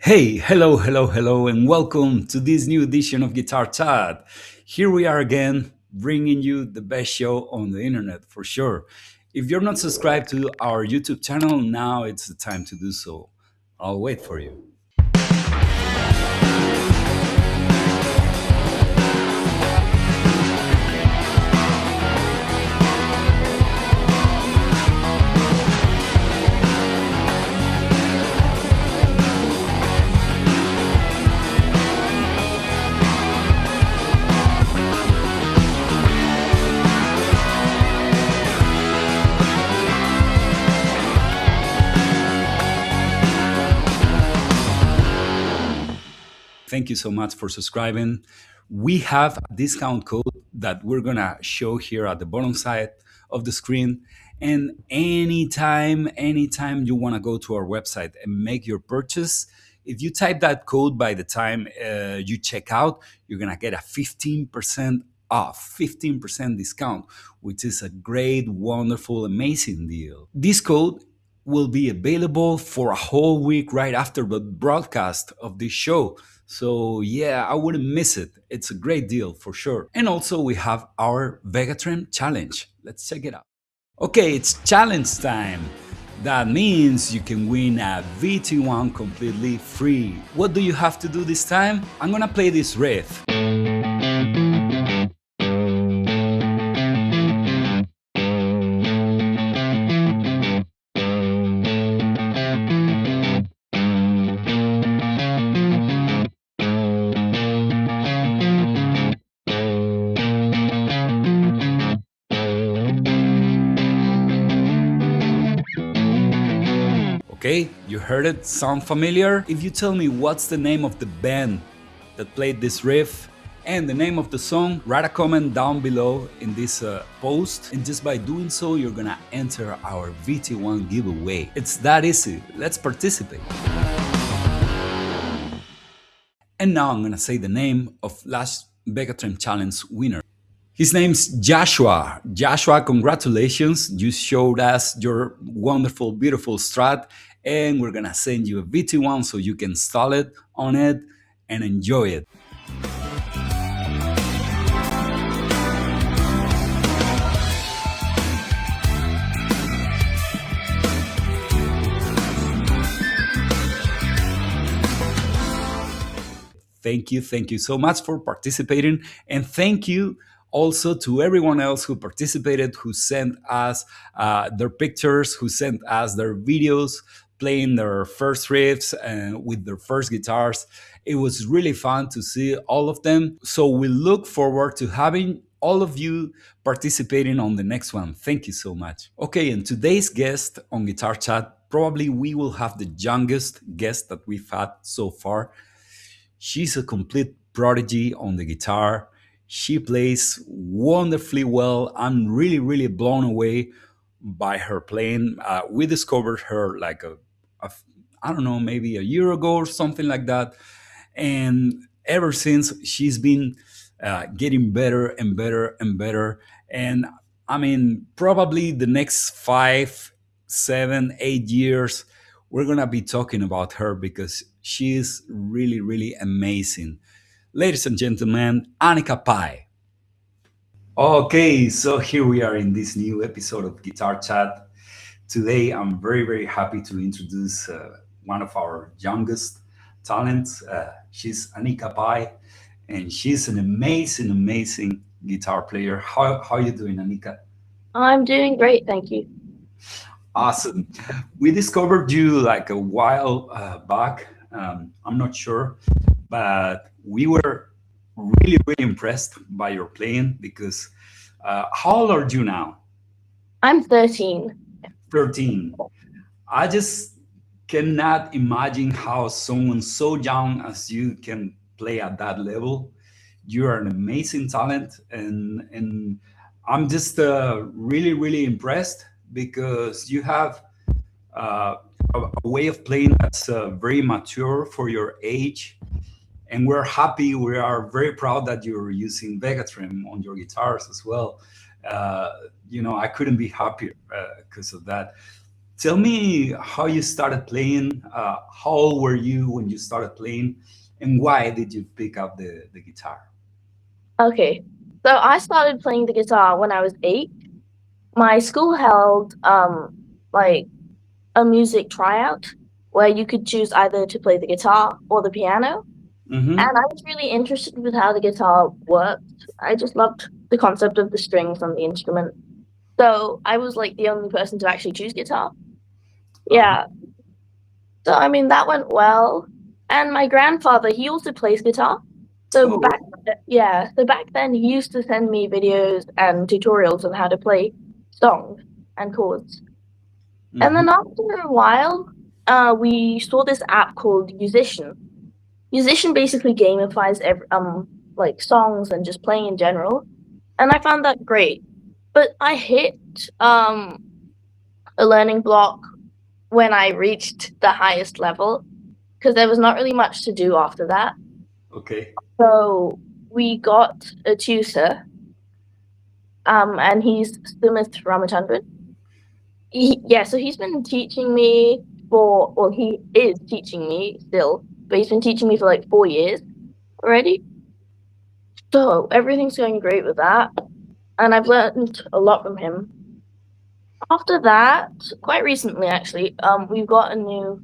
Hey, hello, and welcome to this new edition of Guitar Chat. Here we are again, bringing you the best show on the internet for sure. If you're not subscribed to our YouTube channel, now it's the time to do so. I'll wait for you. Thank you so much for subscribing. We have a discount code that we're gonna show here at the bottom side of the screen. And anytime you wanna go to our website and make your purchase, if you type that code by the time you check out, you're gonna get a 15% off, 15% discount, which is a great, wonderful, amazing deal. This code will be available for a whole week right after the broadcast of this show. So yeah, I wouldn't miss it. It's a great deal for sure. And also we have our Vegatrem challenge. Let's check it out. Okay, it's challenge time. That means you can win a VT1 completely free. What do you have to do this time? I'm gonna play this riff. Okay, you heard it? Sound familiar? If you tell me what's the name of the band that played this riff and the name of the song, write a comment down below in this post. And just by doing so, you're gonna enter our VT1 giveaway. It's that easy. Let's participate. And now I'm gonna say the name of last Vegatrem Challenge winner. His name's Joshua. Joshua, congratulations. You showed us your wonderful, beautiful Strat, and we're gonna send you a VT1 so you can install it on it and enjoy it. Thank you so much for participating, and thank you also to everyone else who participated, who sent us their pictures, who sent us their videos playing their first riffs and with their first guitars. It was really fun to see all of them. So we look forward to having all of you participating on the next one. Thank you so much. Okay, and today's guest on Guitar Chat, probably we will have the youngest guest that we've had so far. She's a complete prodigy on the guitar. She plays wonderfully well. I'm really blown away by her playing. We discovered her like I don't know, maybe a year ago or something like that. And ever since, she's been getting better and better and better. And I mean, probably the next 5, 7, 8 years, we're gonna be talking about her because she is really amazing. Ladies and gentlemen, Aanika Pai. Okay, so here we are in this new episode of Guitar Chat. Today, I'm very happy to introduce one of our youngest talents. She's Aanika Pai, and she's an amazing guitar player. How are you doing, Aanika? I'm doing great, thank you. Awesome. We discovered you like a while back. I'm not sure, but we were really impressed by your playing because how old are you now? I'm 13. 13. I just cannot imagine how someone so young as you can play at that level. You are an amazing talent, and I'm just really impressed because you have a way of playing that's very mature for your age, and we're happy. We are very proud that you're using Vegatrem on your guitars as well. I couldn't be happier because of that. Tell me how you started playing. How old were you when you started playing, and why did you pick up the guitar? Okay. So I started playing the guitar when I was 8. My school held like a music tryout where you could choose either to play the guitar or the piano. And Mm-hmm. I was really interested with how the guitar worked. I just loved the concept of the strings on the instrument. So I was like the only person to actually choose guitar. Uh-huh. Yeah. So I mean that went well. And my grandfather, he also plays guitar. So Oh. back then he used to send me videos and tutorials on how to play songs and chords. And then Mm-hmm. after a while, we saw this app called Musician. Musician basically gamifies like songs and just playing in general, and I found that great. But I hit a learning block when I reached the highest level because there was not really much to do after that. Okay. So we got a tutor, and he's Sumit Ramachandran. So he's been teaching me he is teaching me still, but he's been teaching me for like 4 years already. So everything's going great with that, and I've learned a lot from him. After that, quite recently actually, we've got a new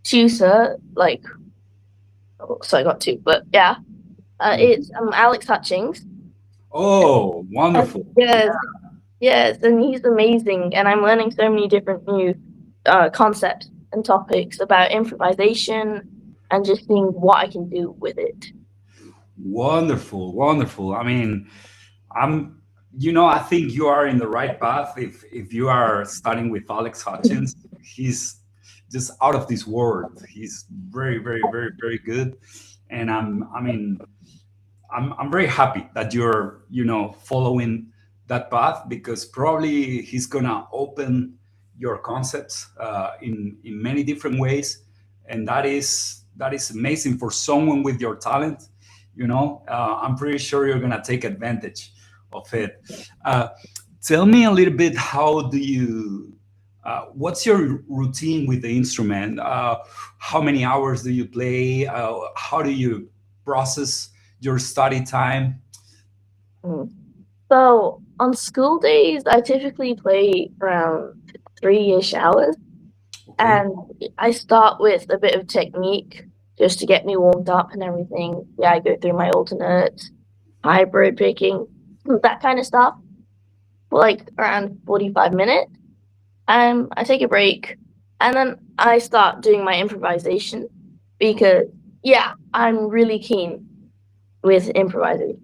tutor. So I got two, but yeah, Mhm. it's Alex Hutchings. Oh, wonderful. Yes, yes, and he's amazing, and I'm learning so many different new concepts and topics about improvisation and just seeing what I can do with it. Wonderful, wonderful. I mean, I'm, I think you are in the right path. If you are starting with Alex Hutchins, he's just out of this world. He's very, very, very, very good. And I mean, I'm very happy that you're, following that path, because probably he's gonna open your concepts in many different ways, and that is amazing for someone with your talent. I'm pretty sure you're gonna take advantage of it. Uh, Tell me a little bit, how do you? What's your routine with the instrument? How many hours do you play? How do you process your study time? Mm. So on school days, I typically play around 3-ish hours, Okay. and I start with a bit of technique just to get me warmed up and everything. Yeah, I go through my alternates, hybrid picking, that kind of stuff for like around 45 minutes. I take a break, and then I start doing my improvisation Okay. because yeah, I'm really keen with improvisation.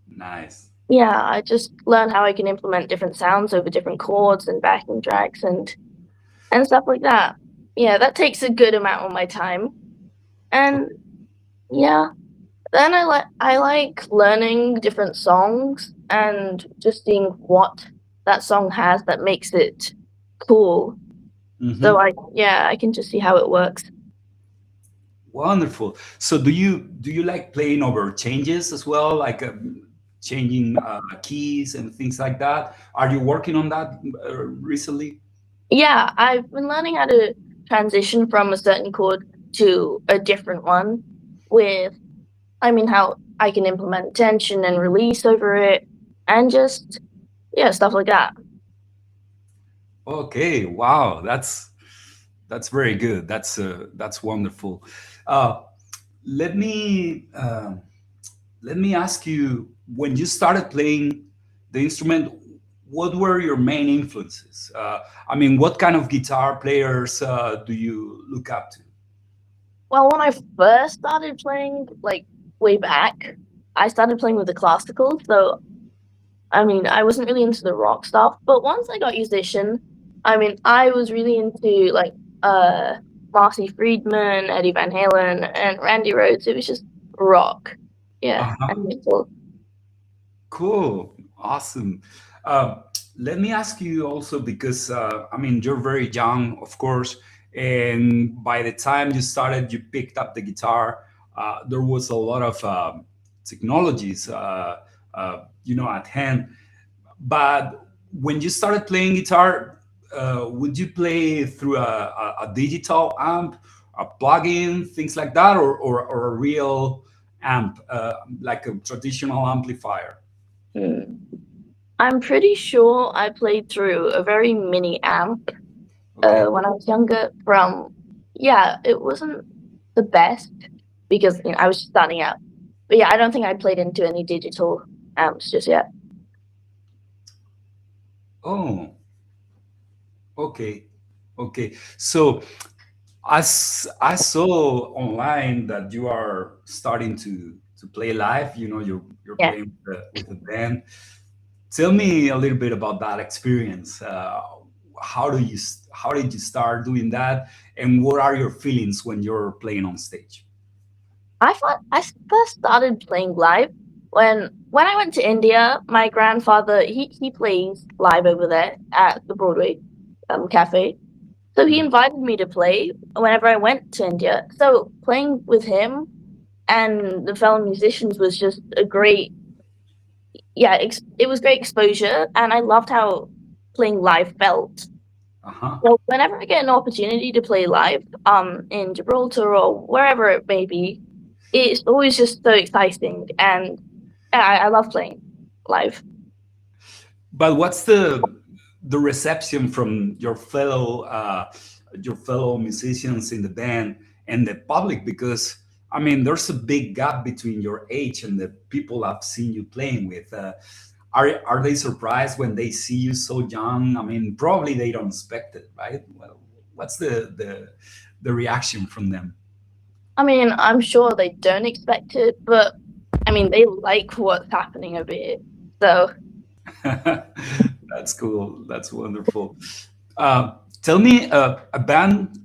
Nice. Yeah, I just learn how I can implement different sounds over different chords and backing tracks and stuff like that. Yeah, that takes a good amount of my time. And Okay. yeah, then I like learning different songs and just seeing what that song has that makes it cool. So Hmm. I can just see how it works. Wonderful. So do you like playing over changes as well, like changing keys and things like that? Are you working on that recently? Yeah, I've been learning how to transition from a certain chord to a different one with how I can implement tension and release over it and just yeah, stuff like that. Okay. Wow. That's very good. That's wonderful. Uh, let me let me ask you, when you started playing the instrument, what were your main influences? I mean, what kind of guitar players do you look up to? Well, when I first started playing, like way back, I started playing with the classical, so I wasn't really into the rock stuff. But once I got musician, I was really into like uh Marcy Friedman, Eddie Van Halen, and Randy Rhoads. It was just rock, yeah, and Uh-huh. metal. Cool. Awesome. Uh, Let me ask you also, because I mean, you're very young, of course, and by the time you started, you picked up the guitar. There was a lot of technologies, at hand. But when you started playing guitar, would you play through a digital amp, a plugin, things like that, or a real amp, like a traditional amplifier? Hmm. I'm pretty sure I played through a very mini amp Okay. when I was younger. Yeah, it wasn't the best because I was just starting out. But yeah, I don't think I played into any digital amps just yet. Oh, okay, okay. So I saw online that you are starting to play live. You know, you're Yeah. playing with a band. Tell me a little bit about that experience. How did you start doing that, and what are your feelings when you're playing on stage? I first started playing live when I went to India. My grandfather he plays live over there at the Broadway cafe. So he Mhm. invited me to play whenever I went to India. So playing with him and the fellow musicians was just a great, yeah, it was great exposure, and I loved how playing live felt. Uh-huh. So whenever I get an opportunity to play live, in Gibraltar or wherever it may be, it's always just so exciting, and yeah, I love playing live. But what's the reception from your fellow musicians in the band and the public? Because I mean, there's a big gap between your age and the people I've seen you playing with. Are they surprised when they see you so young? I mean, probably they don't expect it, right? Well, what's the reaction from them? I mean, I'm sure they don't expect it, but I mean, they like what's happening over here. So That's cool. That's wonderful. Tell me a band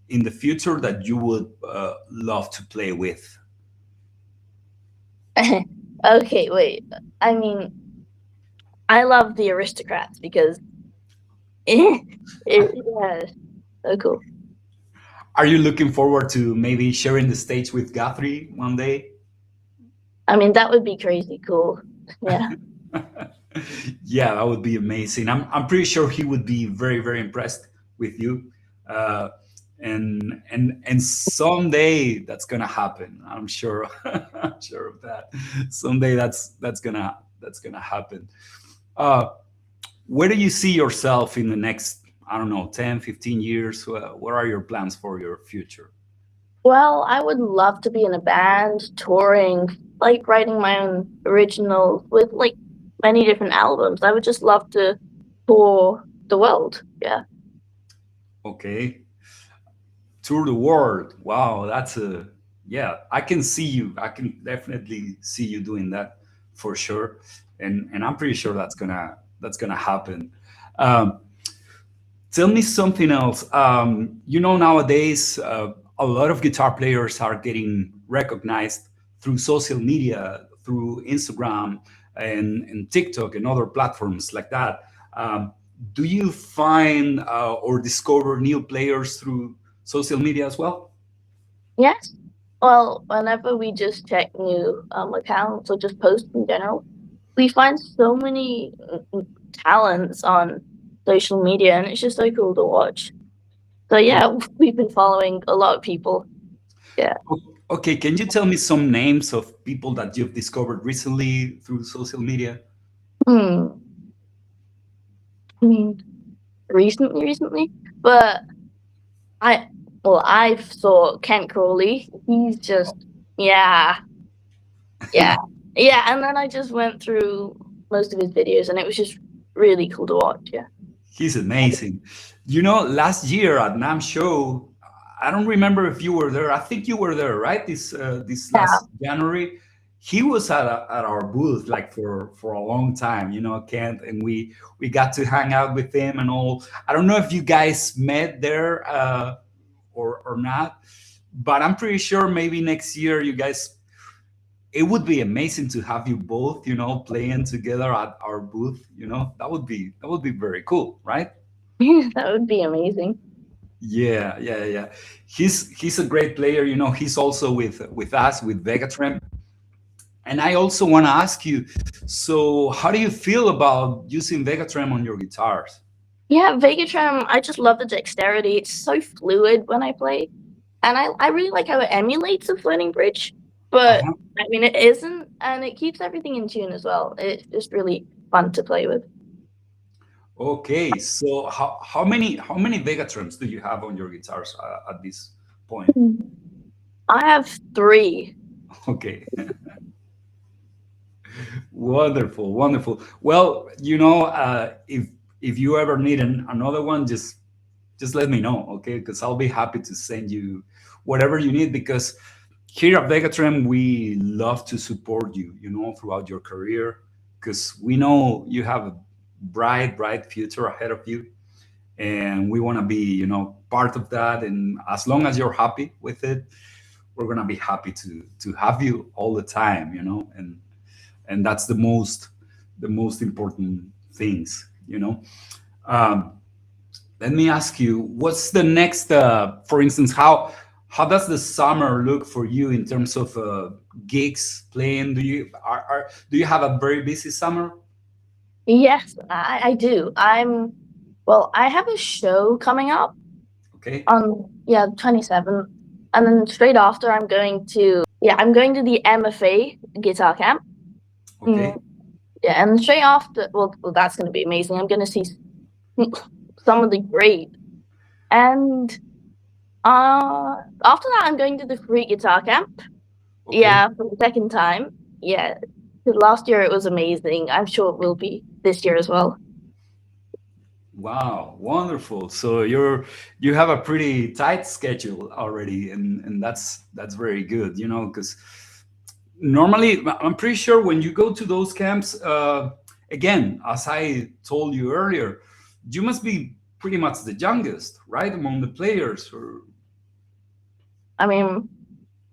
in the future that you would love to play with. okay, wait. I mean, I love the aristocrats because yeah, so cool. Are you looking forward to maybe sharing the stage with Guthrie one day? I mean, that would be crazy cool. Yeah. Yeah, that would be amazing. I'm pretty sure he would be very very impressed with you, uh, and someday that's gonna happen. I'm sure. I'm sure of that. Someday that's gonna happen. Uh, where do you see yourself in the next, I don't know, 10, 15 years? What are your plans for your future? Well, I would love to be in a band, touring, like writing my own originals with like many different albums. I would just love to tour the world. Yeah. Okay, tour the world. Wow, that's a, yeah, I can see you. I can definitely see you doing that for sure, and I'm pretty sure that's gonna happen. Um, Tell me something else. Nowadays, a lot of guitar players are getting recognized through social media, through Instagram and TikTok and other platforms like that. Um, do you find or discover new players through social media as well? Yes. Well, whenever we just check new accounts or just posts in general, we find so many talents on social media, and it's just so cool to watch. So yeah, we've been following a lot of people. Yeah. Okay, can you tell me some names of people that you've discovered recently through social media? Hmm. I mean, recently, but I I saw Kent Crawley. He's just yeah, yeah, yeah. And then I just went through most of his videos, and it was just really cool to watch. Yeah. He's amazing. Last year at NAM show, I don't remember if you were there. I think you were there, right? This Yeah. last January, he was at our booth like for a long time. Kent, and we got to hang out with him and all. I don't know if you guys met there or not, but I'm pretty sure maybe next year you guys. It would be amazing to have you both, playing together at our booth. That would be very cool, right? That would be amazing. Yeah, yeah, yeah. He's a great player. He's also with us with Vegatrem. And I also want to ask you, so how do you feel about using Vegatrem on your guitars? Yeah, Vegatrem, I just love the dexterity. It's so fluid when I play. And I really like how it emulates a floating bridge, but Uh-huh. I mean it isn't, and it keeps everything in tune as well. It's just really fun to play with. Okay, so how many Vegatrams do you have on your guitars at this point? I have three. Okay, wonderful, wonderful. Well, if you ever need another one, just let me know, okay? Because I'll be happy to send you whatever you need. Because here at Vegatrem, we love to support you, throughout your career. Because we know you have a bright, bright future ahead of you, and we want to be, part of that. And as long as you're happy with it, we're gonna be happy to have you all the time, and that's the most important things. Um, Let me ask you, what's the next, for instance, how does the summer look for you in terms of gigs playing? Do you have a very busy summer? Yes, I do. I have a show coming up Okay. on, yeah, 27th, and then straight after I'm going to the MFA guitar camp. Mm, Okay. yeah, and straight after, well, that's going to be amazing. I'm going to see some of the great, and after that, I'm going to the free guitar camp. Okay. Yeah, for the second time. Yeah, 'cause last year it was amazing. I'm sure it will be this year as well. Wow, wonderful. So you have a pretty tight schedule already, and that's very good, because normally I'm pretty sure when you go to those camps, again, as I told you earlier, you must be pretty much the youngest, right, among the players, I mean,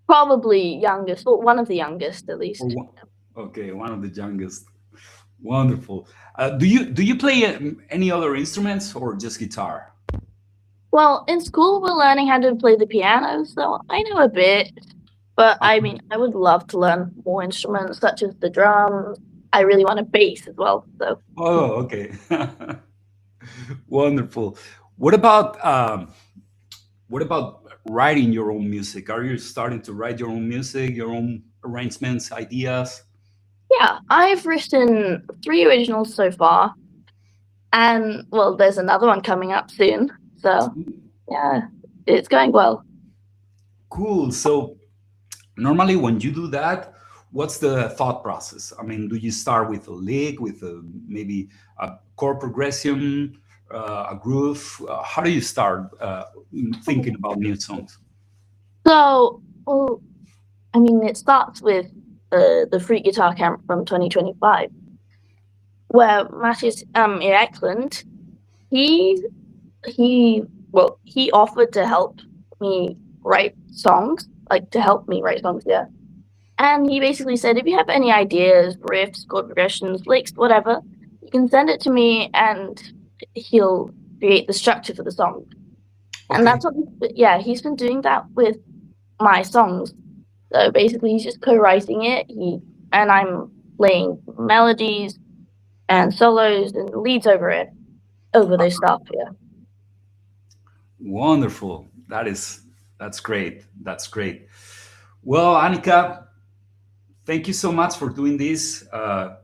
probably youngest, well, one of the youngest at or least. one, okay, one of the youngest. Wonderful. Do you play any other instruments or just guitar? Well, in school we're learning how to play the piano, so I know a bit. But I mean, I would love to learn more instruments such as the drums. I really want a bass as well. So Oh, okay. Wonderful. What about what about writing your own music? Are you starting to write your own music, your own arrangements, ideas? yeah, I've written three originals so far, and well, there's another one coming up soon. So yeah, it's going well. Cool. So normally when you do that, what's the thought process? I mean, do you start with a lick, with maybe a chord progression, a groove? How do you start thinking about new songs? So, well, I mean, it starts with the free guitar camp from 2025, where Matthias Eklund, he he offered to help me write songs, like to help me write songs, yeah. And he basically said, if you have any ideas, riffs, chord progressions, licks, whatever, you can send it to me, and he'll create the structure for the song. And Okay. that's what, yeah, he's been doing that with my songs. So basically, he's just co-writing it. And I'm playing melodies and solos and leads over it, over those stuff. Yeah. Wonderful. That's great. That's great. Well, Annika, thank you so much for doing this. I,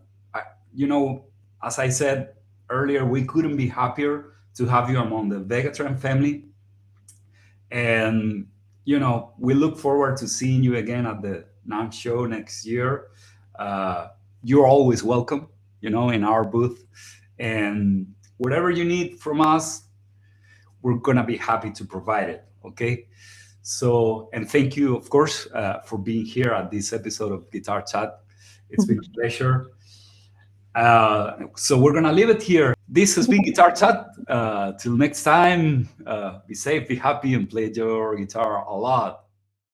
you know, as I said earlier, we couldn't be happier to have you among the Vegatrem family, and we look forward to seeing you again at the NAM show next year. You're always welcome, in our booth, and whatever you need from us, we're gonna be happy to provide it. Okay. So, and thank you, of course, for being here at this episode of Guitar Chat. It's been a pleasure. So we're gonna leave it here. This has been Guitar Chat. Till next time, be safe, be happy, and play your guitar a lot.